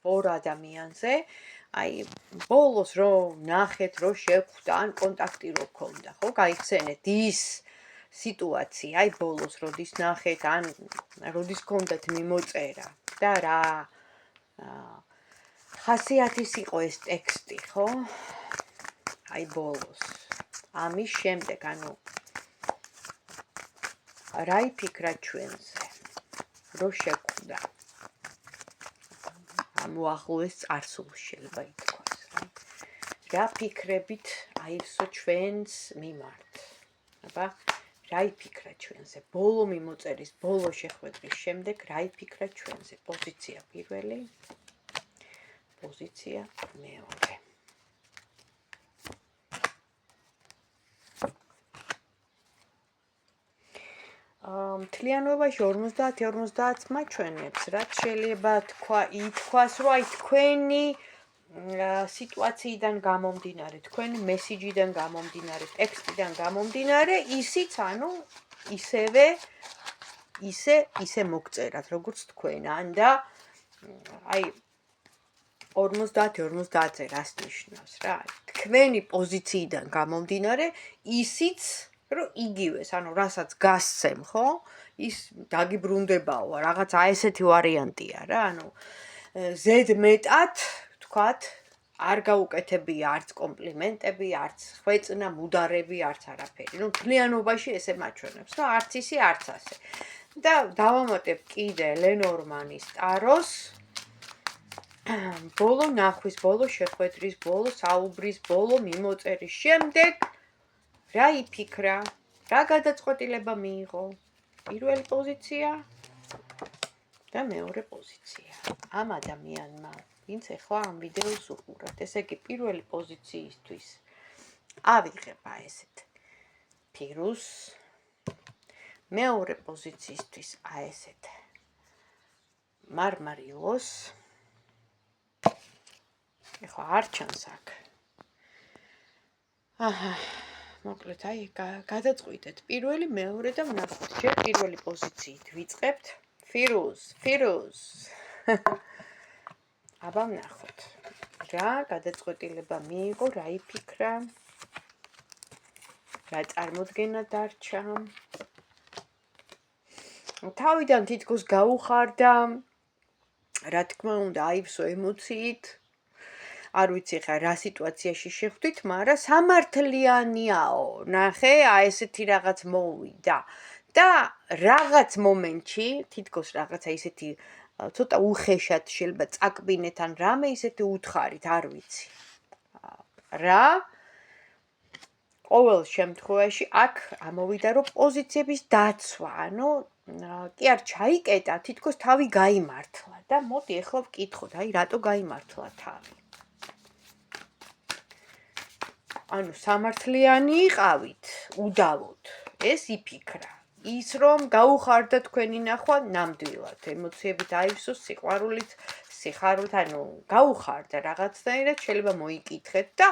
ორ ადამიანზე, აი ბოლოს რომ ნახეთ, რომ შეხვდა, ან კონტაქტი რო ქონდა, ხო? გაიხსენეთ ის სიტუაცია, აი ბოლოს როდის ნახეთ, ან როდის ქონდათ მიმოწერა და რა ხასიათის იყო ეს ტექსტი, ხო? აი ბოლოს. ამის შემდეგ, ანუ რა იფიქრა ჩვენზე, რომ შეხვდა. ამ უახლოეს წარსულში შეიძლება ითქვას, რა ფიქრებით აივსო ჩვენს მიმართ. აბა, რა იფიქრა ჩვენზე, ბოლო მიმოწერის, ბოლო შეხვედრის შემდეგ რა იფიქრა ჩვენზე, პოზიცია პირველი, პოზიცია მეორე. მთლიანობაში 50-50 მაჩვენებს, რაც შეიძლება ითქვას, რომ აი თქვენი სიტუაციიდან გამომდინარე, თქვენი მესიჯიდან გამომდინარე, ტექსტიდან გამომდინარე, ისიც, ანუ ისე მოგწერათ, როგორც თქვენ, ან და აი 50-50-ზე რას ნიშნავს რა? თქვენი პოზიციიდან გამომდინარე, ისიც რომ იგივეს, ანუ რასაც გასცემ, ხო? ის დაგიბრუნდებაო, რაღაც აი ესეთი ვარიანტია რა, ანუ ზედმეტად, თქვათ, არ გაუკეთებია არც კომპლიმენტები, არც ხვეწნა, მუდარები, არც არაფერი. ნუ მთლიანობაში ესე მაჩვენებს, რომ არც ისე, არც ასე. და დავამატებ კიდე ლენორმანის ტაროს ბოლო ნახვის, ბოლო შეხვედრის, ბოლო საუბრის, ბოლო მიმოწერის შემდეგ რა იფიქრა, რა გადაწყვეტილება მიიღო, პირველი პოზიცია და მეორე პოზიცია. ამ ადამიანმა, ვინც ახლა ამ ვიდეოს უყურებთ, ესე იგი პირველი პოზიციისთვის ავიღება ესეთ ფირუს, მეორე პოზიციისთვის ესეთ მარმარილოს. ახლა არ ჩანს აქ. მოკლედ, აი, გადაწყვიტეთ პირველი, მეორე და ვნახოთ. ჯერ პირველი პოზიციით ვიწყებთ. ფირუს. აბა ვნახოთ. რა გადაწყვეტილება მიიღო, რა იფიქრა, რა წარმოდგენა დარჩა. თავიდან თითქოს გაუხარდა, რა თქმა უნდა, აივსო ემოციით. არ ვიცი ხა რა სიტუაციაში შეხვდით, მაგრამ სამართლიანიაო, ნახე, აი ესეთი რაღაც მოვიდა. და რაღაც მომენტში, თითქოს რაღაცა ისეთი ცოტა უხეშად შეიძლება წაკბინეთ ან რამე ისეთი უთხარით, არ ვიცი. რა? ყოველ შემთხვევაში აქ ამოვიდა, რომ პოზიციების დაცვა, ანუ კი არ ჩაიკეტა, თითქოს თავი გაიმართლა და მოდი ახლა ვკითხოთ, აი რატო გაიმართლა თავი. ანუ სამართლიანი იყავით, უდავოდ, ეს იფიქრა. ის რომ გაუხარდა თქვენი ნახვა ნამდვილად, ემოციებით აივსო, სიყვარულით, სიხარულით, ანუ გაუხარდა რაღაცნაირად, შეიძლება მოიკითხეთ და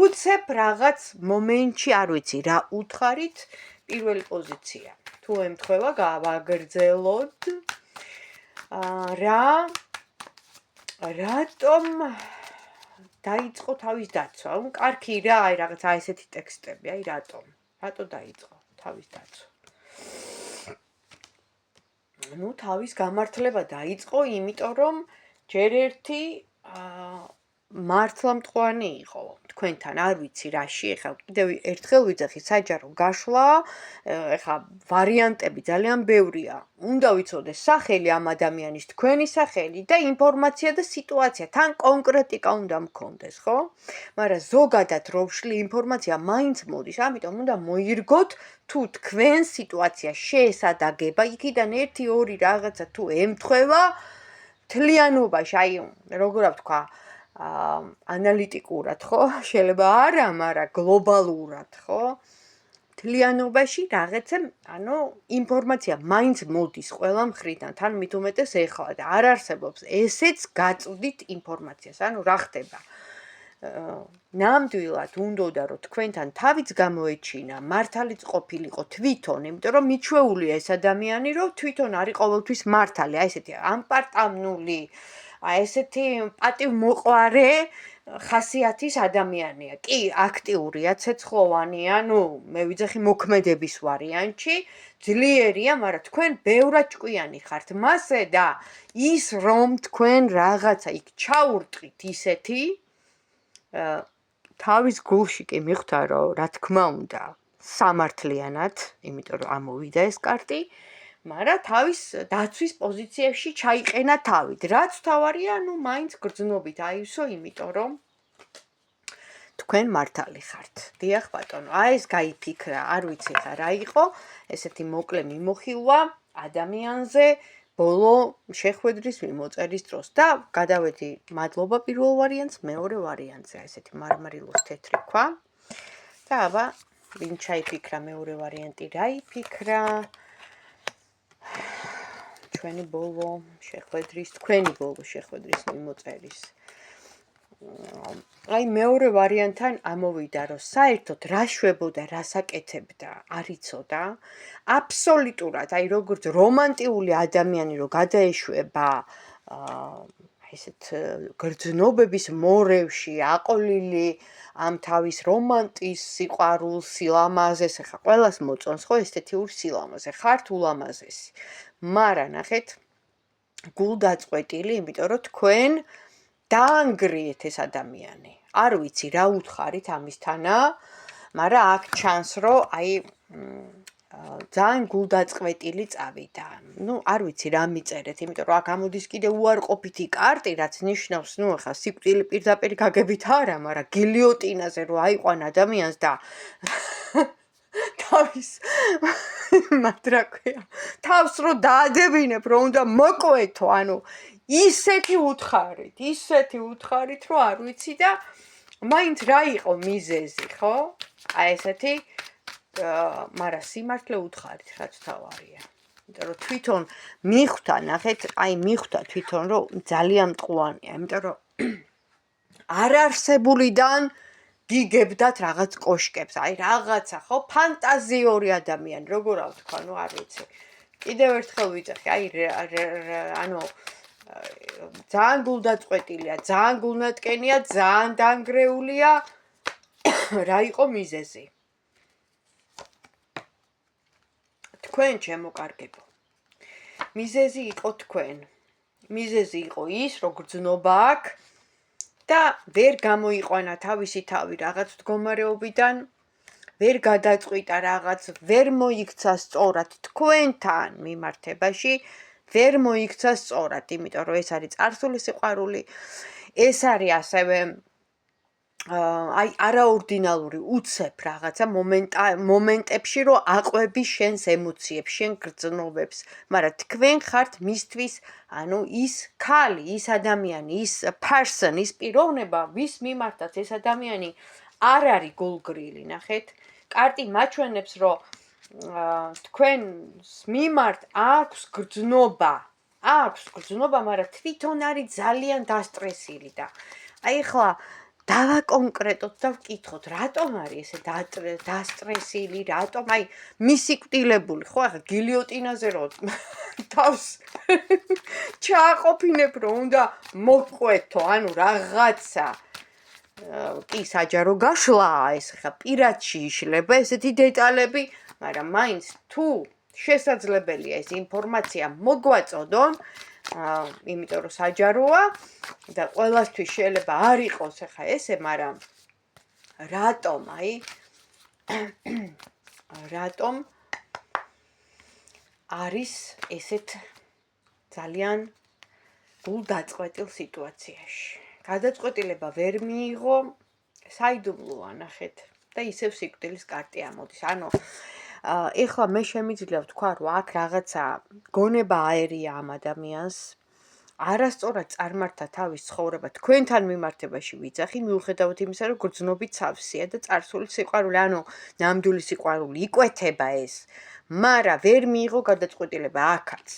უცებ რაღაც მომენტში, არ ვიცი, რა უთხარით, პირველი პოზიცია. თუ ემთხვევა, გავაგრძელოთ. რატომ დაიწყო თავის დაცვა? კარგი რა, აი რაღაცა ესეთი ტექსტები, აი რატო დაიწყო თავის დაცვა? ნუ თავის გამართლება დაიწყო, იმიტომ რომ ჯერ ერთი მართლამტყვანი იყო თქვენთან, არ ვიცი რაში, ეხლა კიდევ ერთხელ ვიძახი, საჯარო გაშლა, ეხლა ვარიანტები ძალიან ბევრია. უნდა ვიცოდეს სახელი ამ ადამიანის, თქვენი სახელი და ინფორმაცია და სიტუაცია, თან კონკრეტიკა უნდა მქონდეს, ხო? მაგრამ ზოგადად რო ვშლი ინფორმაცია მაინც მოდის, ამიტომ უნდა მოირგოთ თუ თქვენ სიტუაცია შეესადაგება, იქიდან 1-2 რაღაცა თუ ემთხვევა, მთლიანობაში, აი, როგორ ვთქვა, ანალიტიკურად, ხო? შეიძლება არა, მაგრამ გლობალურად, ხო? მთლიანობაში რაღაცა, ანუ ინფორმაცია მაინც მოდის ყველა მხრიდან, თან მით უმეტეს ეხლა და არ არსებობს ესეც გაწვდით ინფორმაციას, ანუ რა ხდება? ნამდვილად უნდოდა რომ თქვენთან თავიც გამოეჩინა, მართალიც ყოფილიყო თვითონ, იმიტომ რომ მიჩვეულია ეს ადამიანი, რომ თვითონ არის ყოველთვის მართალი, აი ესეთი ამპარტამნული, ესეთი პატივმოყვარე ხასიათის ადამიანია. კი, აქტიურია, ცეცხლოვანია, მე ვიძახი მოქმედების ვარიანტში, ძლიერია, მაგრამ თქვენ ბევრად ჭკვიანი ხართ მასე და ის რომ თქვენ რაღაცა იქ ჩაურტყით ისეთი თავის გულში კი მიხვდა რომ რა თქმა უნდა სამართლიანად, იმიტომ რომ ამოვიდა ეს კარტი, მაგრამ თავის დაცვის პოზიციებში ჩაიყენა თავით. რაც თავარია, მაინც გრძნობით აივსო, იმიტომ რომ თქვენ მართალი ხართ. დიახ ბატონო, ეს გაიფიქრა, არ ვიცი ხა რა იყო, ესეთი მოკლე მიმოხილვა ადამიანზე ბოლო შეხვედრის მიმოწერის დროს და გადავედი მადლობა პირველ ვარიანტს, მეორე ვარიანტზე, ესეთი მარმარილოს თეთრი ქვა. და აბა ვინ ჩაიფიქრა მეორე ვარიანტი, რა იფიქრა? ჩვენი ბოლო შეხვედრის, თქვენი ბოლო შეხვედრის მიმოწერის. აი მეორე ვარიანტთან ამოვიდა, რომ საერთოდ რა შვებოდა, რა საკეთებდა, არ იცოდა. აბსოლუტურად, აი როგორც რომანტიული ადამიანი რო გადაეშვება ესეთ გრძნობების მორევში, აყოლილი ამ თავის რომანტის, სიყვარულს, სილამაზეს, ახლა ყველას მოწონს ხო ესთეთიურ სილამაზე, ხართ ულამაზესი. მაგრამ ნახეთ, გულდაწყვეტილი, იმიტომ რომ თქვენ დაანგრიეთ ეს ადამიანი. არ ვიცი რა უთხარით ამისთანა, მაგრამ აქ ჩანს, რომ აი ძალიან გულდაწყვეტილი წავიდა. არ ვიცი რა მიწერეთ, იმიტომ რომ აქ ამოდის კიდე უარყოფითი კარტი, რაც ნიშნავს, ახლა სიკვდილი პირდაპირ გაგებით არა, მაგრამ გილიოტინაზე რო აიყვან ადამიანს და თავის რა ქვია, თავს რო დაადებინებ, რომ უნდა მოკვეთო, ისეთი უთხარით, რომ არ ვიცი და მაინც რა იყო მიზეზი, ხო? აი ესეთი, მაგრამ სიმართლე უთხარით, რაც თავარია. იმიტომ რომ თვითონ მიხვდა, ნახეთ, მიხვდა თვითონ, რომ ძალიან მტყუანია, იმიტომ რომ არარსებულიდან გიგებდათ რაღაც კოშკებს, რაღაცა, ხო? ფანტაზიური ადამიანი, როგორ ავთქვა, არ ვიცი. კიდევ ერთხელ ვიძახი, ძალიან გულდაწყვეტილია, ძალიან გულნატკენია, ძალიან დანგრეულია. რა იყო მიზეზი? თქვენ შემოკარგებო. მიზეზი იყო თქვენ. მიზეზი იყო ის, რომ გრძნობა აქვს და ვერ გამოიყვანა თავისი თავი რაღაც მდგომარეობიდან, ვერ გადაწყვიტა რაღაც, ვერ მოიქცა სწორად თქვენთან მიმართებაში, ვერ მოიქცა სწორად, იმიტომ რომ ეს არის წარსული სიყვარული, ეს არის ასევე არაორდინალური უცებ რაღაცა მომენტებში, რომ აყვები შენს ემოციებს, შენ გრძნობებს, მაგრამ თქვენ ხართ მისთვის, ის ქალი, ის ადამიანი, ის person, ის პიროვნება, ვის მიმართაც ეს ადამიანი არ არის გულგრილი, ნახეთ. კარტი მაჩვენებს, რომ თქვენს მიმართ აქვს გრძნობა, მაგრამ თვითონ არის ძალიან დასტრესილი და ახლა დავაკონკრეტოთ და ვკითხოთ, რატომ არის ესე დასტრესილი, რატომ მისიკვდილებული, ხო, ახლა გილიოტინაზე რო თავს ჩააყოფინებ, რომ უნდა მოყვეთო, რაღაცა კი საჯარო გაშლაა ეს ხა პირადში იშლება ესეთი დეტალები, მაგრამ მაინც თუ შესაძლებელია ეს ინფორმაცია მოგვაწოდონ, იმიტომ რომ საჯაროა და ყველასთვის შეიძლება არ იყოს ხა ესე, მაგრამ რატომ არის ესეთ ძალიან გულდაწყვეტილ სიტუაციაში. გადაწყვეტილება ვერ მიიღო, საიდუმლოა, ნახეთ და ისევ სიკვდილის კარტი ამოდის. ეხლა მე შემიძლია ვთქვა, რომ აქ რაღაცა გონება აერია ამ ადამიანს, არასწორად წარმართა თავის ცხოვრება თქვენთან მიმართებაში ვიძახი, მიუხედავად იმისა, რომ გრძნობით სავსეა და წარსული სიყვარული, ნამდვილი სიყვარული იკვეთება ეს, მაგრამ ვერ მიიღო გადაწყვეტილება აქაც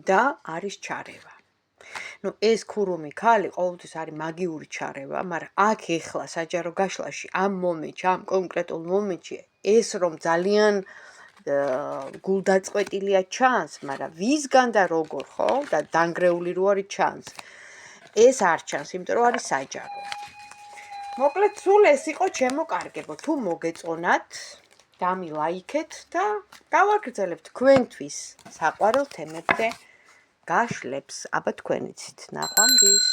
და არის ჩარევა. ეს ქურუმი ქალი ყოველთვის არის მაგიური ჩარევა, მაგრამ აქ ეხლა საჯარო გაშლაში ამ მომენტში, ამ კონკრეტულ მომენტში ეს რომ ძალიან გულდაწყვეტილია ჩანს, მაგრამ ვისგან და როგორ, ხო? და დანგრეული რო არის ჩანს. ეს არ ჩანს, იმიტომ რომ არის საჯარო. მოკლედ, სულ ეს იყო ჩემო კარგებო. თუ მოგეწონათ, დამილაიქეთ და გავაგრძელებთ თქვენთვის საყვარელ თემებზე გაშლებს. აბა თქვენ იცით, ნახვამდის.